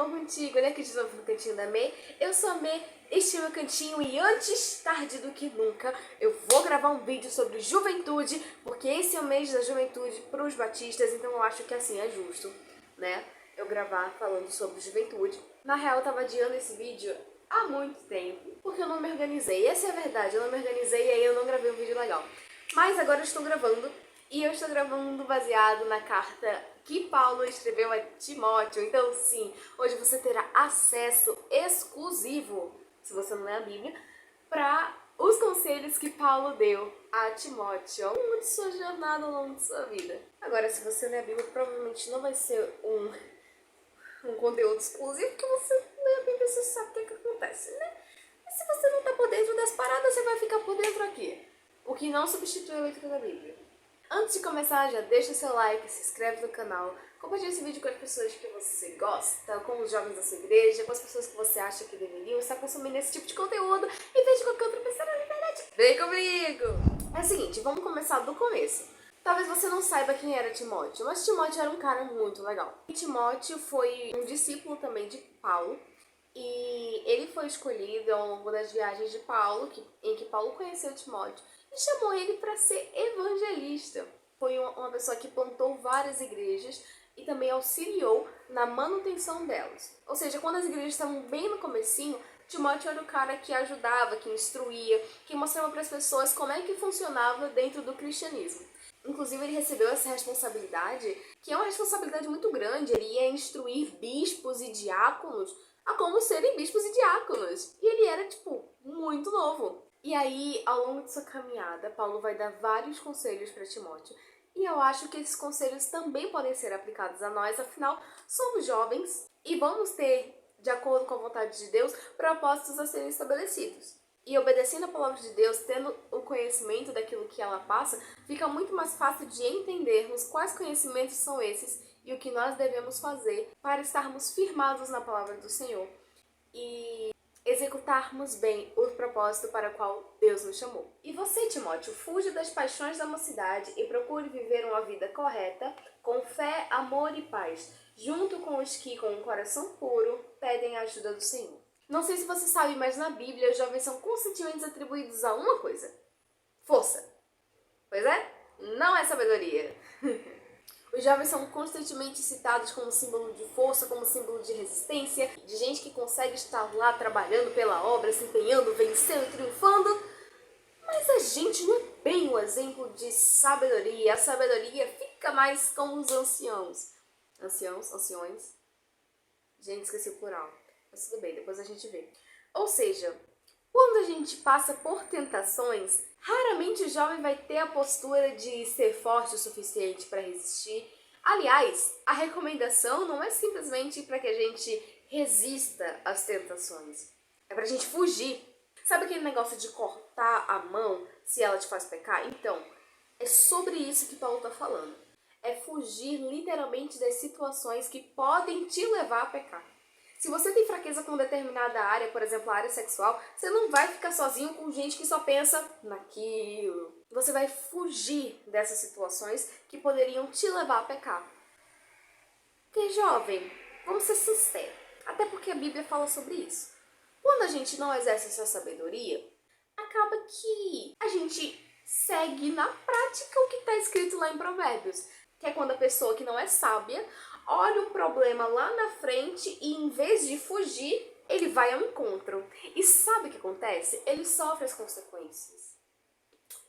bom contigo? Olha aqui de novo no Cantinho da Mê. Eu sou a Mê, este é o meu cantinho e antes tarde do que nunca eu vou gravar um vídeo sobre juventude, porque esse é o mês da juventude para os batistas, então eu acho que assim é justo, né? Eu gravar falando sobre juventude. Na real, eu tava adiando esse vídeo há muito tempo, porque eu não me organizei. Essa é a verdade, eu não me organizei e aí eu não gravei um vídeo legal. Mas agora eu estou gravando, e eu estou gravando baseado na carta que Paulo escreveu a Timóteo. Então sim, hoje você terá acesso exclusivo, se você não lê a Bíblia, para os conselhos que Paulo deu a Timóteo ao longo de sua jornada, ao longo de sua vida. Agora, se você lê a Bíblia, provavelmente não vai ser um conteúdo exclusivo, porque você lê a Bíblia e você sabe o que acontece, né? Mas se você não tá por dentro das paradas, você vai ficar por dentro aqui. O que não substitui a leitura da Bíblia. Antes de começar, já deixa seu like, se inscreve no canal, compartilha esse vídeo com as pessoas que você gosta, com os jovens da sua igreja, com as pessoas que você acha que deveriam estar consumindo esse tipo de conteúdo e veja qualquer outra pessoa na internet. Vem comigo! É o seguinte, vamos começar do começo. Talvez você não saiba quem era Timóteo, mas Timóteo era um cara muito legal. E Timóteo foi um discípulo também de Paulo, e ele foi escolhido ao longo das viagens de Paulo, em que Paulo conheceu Timóteo, e chamou ele para ser evangelista. Foi uma pessoa que plantou várias igrejas e também auxiliou na manutenção delas. Ou seja, quando as igrejas estavam bem no comecinho, Timóteo era o cara que ajudava, que instruía, que mostrava para as pessoas como é que funcionava dentro do cristianismo. Inclusive, ele recebeu essa responsabilidade, que é uma responsabilidade muito grande. Ele ia instruir bispos e diáconos a como serem bispos e diáconos. E ele era, muito novo. E aí, ao longo de sua caminhada, Paulo vai dar vários conselhos para Timóteo. E eu acho que esses conselhos também podem ser aplicados a nós, afinal, somos jovens e vamos ter, de acordo com a vontade de Deus, propósitos a serem estabelecidos. E obedecendo a palavra de Deus, tendo o conhecimento daquilo que ela passa, fica muito mais fácil de entendermos quais conhecimentos são esses e o que nós devemos fazer para estarmos firmados na palavra do Senhor e executarmos bem o propósito para o qual Deus nos chamou. E você, Timóteo, fuja das paixões da mocidade e procure viver uma vida correta, com fé, amor e paz, junto com os que, com um coração puro, pedem a ajuda do Senhor. Não sei se você sabe, mas na Bíblia os jovens são constantemente atribuídos a uma coisa: força. Pois é? Não é sabedoria. Os jovens são constantemente citados como símbolo de força, como símbolo de resistência, de gente que consegue estar lá trabalhando pela obra, se empenhando, vencendo, triunfando. Mas a gente não é bem o exemplo de sabedoria. A sabedoria fica mais com os anciãos. Anciões. Gente, esqueci o plural. Mas tudo bem, depois a gente vê. Ou seja, quando a gente passa por tentações, raramente o jovem vai ter a postura de ser forte o suficiente para resistir. Aliás, a recomendação não é simplesmente para que a gente resista às tentações. É pra gente fugir. Sabe aquele negócio de cortar a mão se ela te faz pecar? Então, é sobre isso que Paulo está falando. É fugir literalmente das situações que podem te levar a pecar. Se você tem fraqueza com determinada área, por exemplo, a área sexual, você não vai ficar sozinho com gente que só pensa naquilo. Você vai fugir dessas situações que poderiam te levar a pecar. Porque, jovem, vamos ser sinceros, até porque a Bíblia fala sobre isso. Quando a gente não exerce essa sabedoria, acaba que a gente segue na prática o que está escrito lá em Provérbios, que é quando a pessoa que não é sábia olha um problema lá na frente e, em vez de fugir, ele vai ao encontro. E sabe o que acontece? Ele sofre as consequências.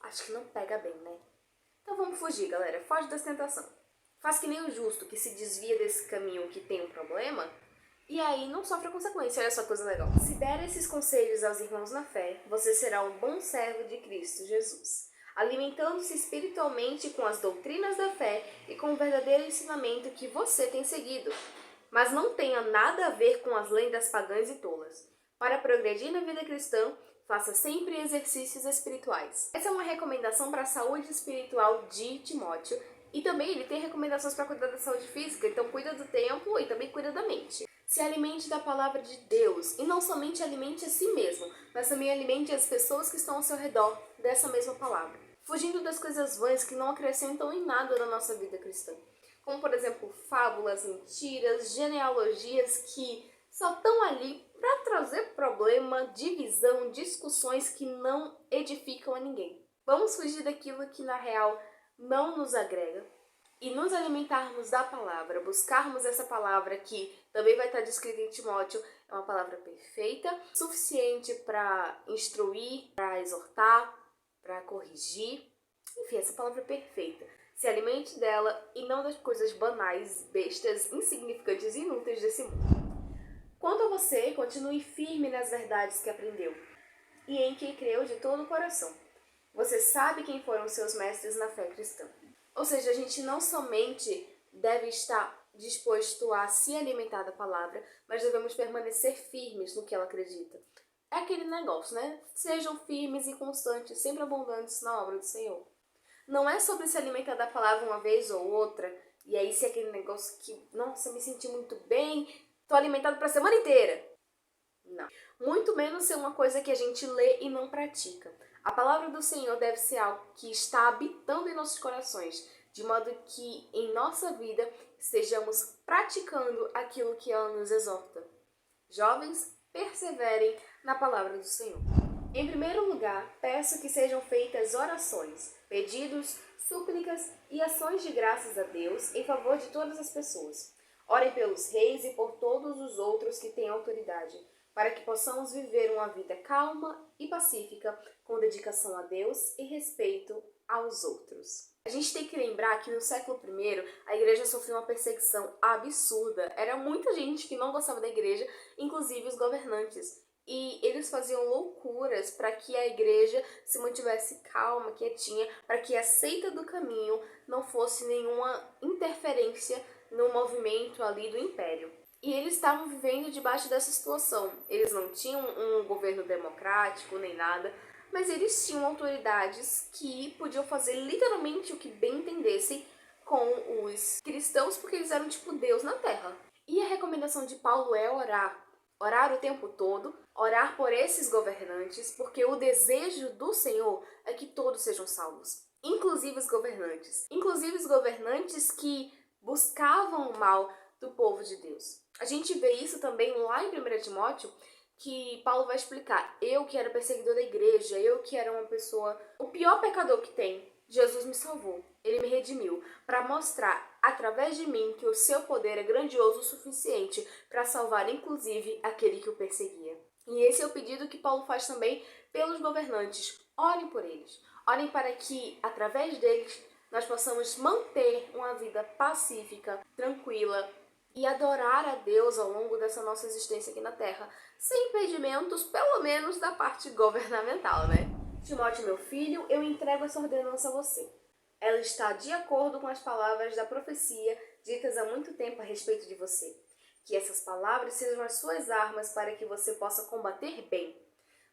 Acho que não pega bem, né? Então vamos fugir, galera. Foge das tentações. Faz que nem o justo, que se desvia desse caminho que tem um problema e aí não sofre a consequência. Olha só que coisa legal. Se der esses conselhos aos irmãos na fé, você será um bom servo de Cristo Jesus, alimentando-se espiritualmente com as doutrinas da fé e com o verdadeiro ensinamento que você tem seguido, mas não tenha nada a ver com as lendas pagãs e tolas. Para progredir na vida cristã, faça sempre exercícios espirituais. Essa é uma recomendação para a saúde espiritual de Timóteo, e também ele tem recomendações para cuidar da saúde física, então cuida do templo e também cuida da mente. Se alimente da palavra de Deus, e não somente alimente a si mesmo, mas também alimente as pessoas que estão ao seu redor dessa mesma palavra, fugindo das coisas vãs que não acrescentam em nada na nossa vida cristã. como por exemplo fábulas, mentiras, genealogias que só estão ali para trazer problema, divisão, discussões que não edificam a ninguém. Vamos fugir daquilo que na real não nos agrega e nos alimentarmos da palavra, buscarmos essa palavra que também vai estar descrita em Timóteo, é uma palavra perfeita, suficiente para instruir, para exortar, para corrigir, enfim, essa palavra é perfeita. Se alimente dela e não das coisas banais, bestas, insignificantes e inúteis desse mundo. Quanto a você, continue firme nas verdades que aprendeu e em que creu de todo o coração. Você sabe quem foram seus mestres na fé cristã. Ou seja, a gente não somente deve estar disposto a se alimentar da palavra, mas devemos permanecer firmes no que ela acredita. É aquele negócio, né? Sejam firmes e constantes, sempre abundantes na obra do Senhor. Não é sobre se alimentar da palavra uma vez ou outra, e aí se é aquele negócio que, nossa, me senti muito bem, tô alimentado para a semana inteira. Não. Muito menos ser uma coisa que a gente lê e não pratica. A palavra do Senhor deve ser algo que está habitando em nossos corações, de modo que em nossa vida estejamos praticando aquilo que ela nos exorta. Jovens, perseverem na palavra do Senhor. Em primeiro lugar, peço que sejam feitas orações, pedidos, súplicas e ações de graças a Deus em favor de todas as pessoas. Orem pelos reis e por todos os outros que têm autoridade, para que possamos viver uma vida calma e pacífica, com dedicação a Deus e respeito aos outros. A gente tem que lembrar que no século I, a igreja sofreu uma perseguição absurda. Era muita gente que não gostava da igreja, inclusive os governantes. E eles faziam loucuras para que a igreja se mantivesse calma, quietinha, para que a seita do caminho não fosse nenhuma interferência no movimento ali do império. E eles estavam vivendo debaixo dessa situação. Eles não tinham um governo democrático nem nada, mas eles tinham autoridades que podiam fazer literalmente o que bem entendessem com os cristãos, porque eles eram tipo Deus na terra. E a recomendação de Paulo é orar. Orar o tempo todo, orar por esses governantes, porque o desejo do Senhor é que todos sejam salvos, inclusive os governantes. Inclusive os governantes que buscavam o mal do povo de Deus. A gente vê isso também lá em 1 Timóteo, que Paulo vai explicar. Eu que era perseguidor da igreja, eu que era uma pessoa, o pior pecador que tem, Jesus me salvou. Ele me redimiu para mostrar, através de mim, que o seu poder é grandioso o suficiente para salvar, inclusive, aquele que o perseguia. E esse é o pedido que Paulo faz também pelos governantes. Orem por eles. Orem para que, através deles, nós possamos manter uma vida pacífica, tranquila e adorar a Deus ao longo dessa nossa existência aqui na Terra, sem impedimentos, pelo menos da parte governamental, né? Timóteo, meu filho, eu entrego essa ordenança a você. Ela está de acordo com as palavras da profecia ditas há muito tempo a respeito de você. Que essas palavras sejam as suas armas para que você possa combater bem.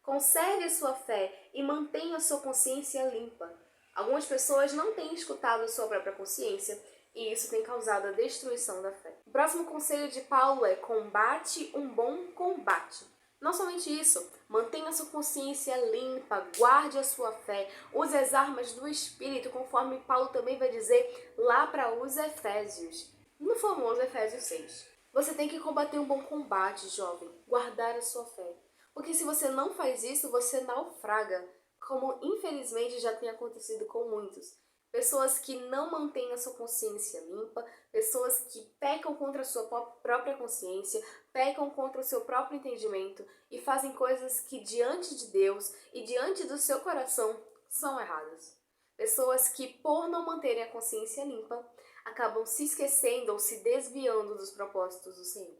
Conserve a sua fé e mantenha a sua consciência limpa. Algumas pessoas não têm escutado a sua própria consciência e isso tem causado a destruição da fé. O próximo conselho de Paulo é: combate um bom combate. Não somente isso, mantenha a sua consciência limpa, guarde a sua fé, use as armas do Espírito, conforme Paulo também vai dizer lá para os Efésios, no famoso Efésios 6. Você tem que combater um bom combate, jovem, guardar a sua fé. Porque se você não faz isso, você naufraga, como infelizmente já tem acontecido com muitos. Pessoas que não mantêm a sua consciência limpa, pessoas que pecam contra a sua própria consciência, pecam contra o seu próprio entendimento e fazem coisas que diante de Deus e diante do seu coração são erradas. Pessoas que, por não manterem a consciência limpa, acabam se esquecendo ou se desviando dos propósitos do Senhor,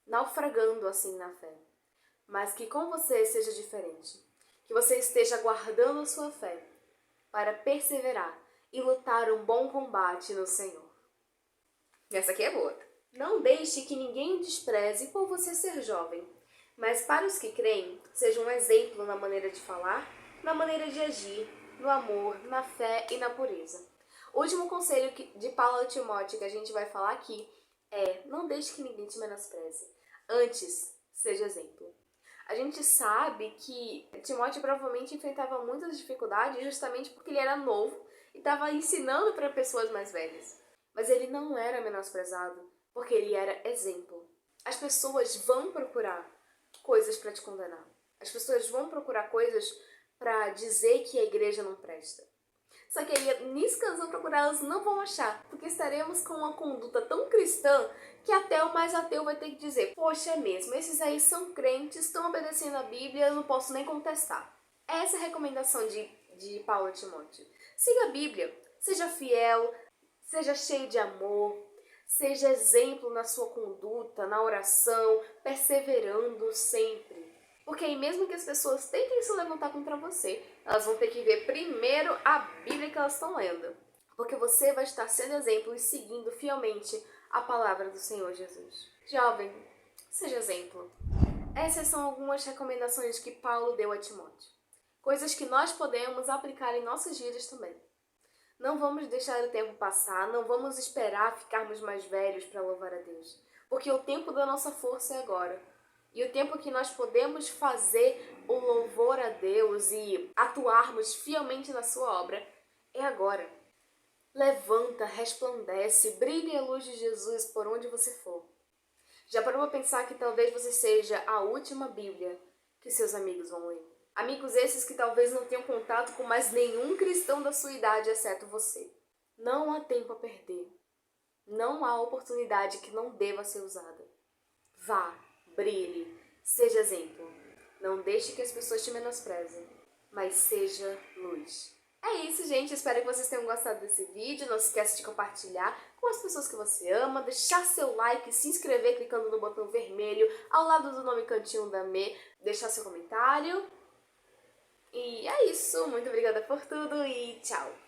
naufragando assim na fé. Mas que com você seja diferente, que você esteja guardando a sua fé para perseverar e lutar um bom combate no Senhor. Essa aqui é boa. Não deixe que ninguém o despreze por você ser jovem, mas para os que creem, seja um exemplo na maneira de falar, na maneira de agir, no amor, na fé e na pureza. O último conselho de Paulo a Timóteo que a gente vai falar aqui é: não deixe que ninguém te menospreze. Antes, seja exemplo. A gente sabe que Timóteo provavelmente enfrentava muitas dificuldades justamente porque ele era novo e estava ensinando para pessoas mais velhas. Mas ele não era menosprezado, porque ele era exemplo. As pessoas vão procurar coisas para te condenar. As pessoas vão procurar coisas para dizer que a igreja não presta. Só que aí, nisso que elas vão procurar, elas não vão achar, porque estaremos com uma conduta tão cristã que até o mais ateu vai ter que dizer: poxa, é mesmo, esses aí são crentes, estão obedecendo a Bíblia, eu não posso nem contestar. Essa é a recomendação de Paulo a Timóteo. Siga a Bíblia, seja fiel, seja cheio de amor, seja exemplo na sua conduta, na oração, perseverando sempre. Porque aí mesmo que as pessoas tentem se levantar contra você, elas vão ter que ver primeiro a Bíblia que elas estão lendo. Porque você vai estar sendo exemplo e seguindo fielmente a palavra do Senhor Jesus. Jovem, seja exemplo. Essas são algumas recomendações que Paulo deu a Timóteo. Coisas que nós podemos aplicar em nossas vidas também. Não vamos deixar o tempo passar, não vamos esperar ficarmos mais velhos para louvar a Deus. Porque o tempo da nossa força é agora. E o tempo que nós podemos fazer o louvor a Deus e atuarmos fielmente na sua obra é agora. Levanta, resplandece, brilhe a luz de Jesus por onde você for. Já parou para pensar que talvez você seja a última Bíblia que seus amigos vão ler? Amigos esses que talvez não tenham contato com mais nenhum cristão da sua idade, exceto você. Não há tempo a perder. Não há oportunidade que não deva ser usada. Vá, brilhe, seja exemplo. Não deixe que as pessoas te menosprezem, mas seja luz. É isso, gente. Espero que vocês tenham gostado desse vídeo. Não se esqueça de compartilhar com as pessoas que você ama, deixar seu like, se inscrever clicando no botão vermelho ao lado do nome Cantinho da Mê, deixar seu comentário. E é isso. Muito obrigada por tudo e tchau!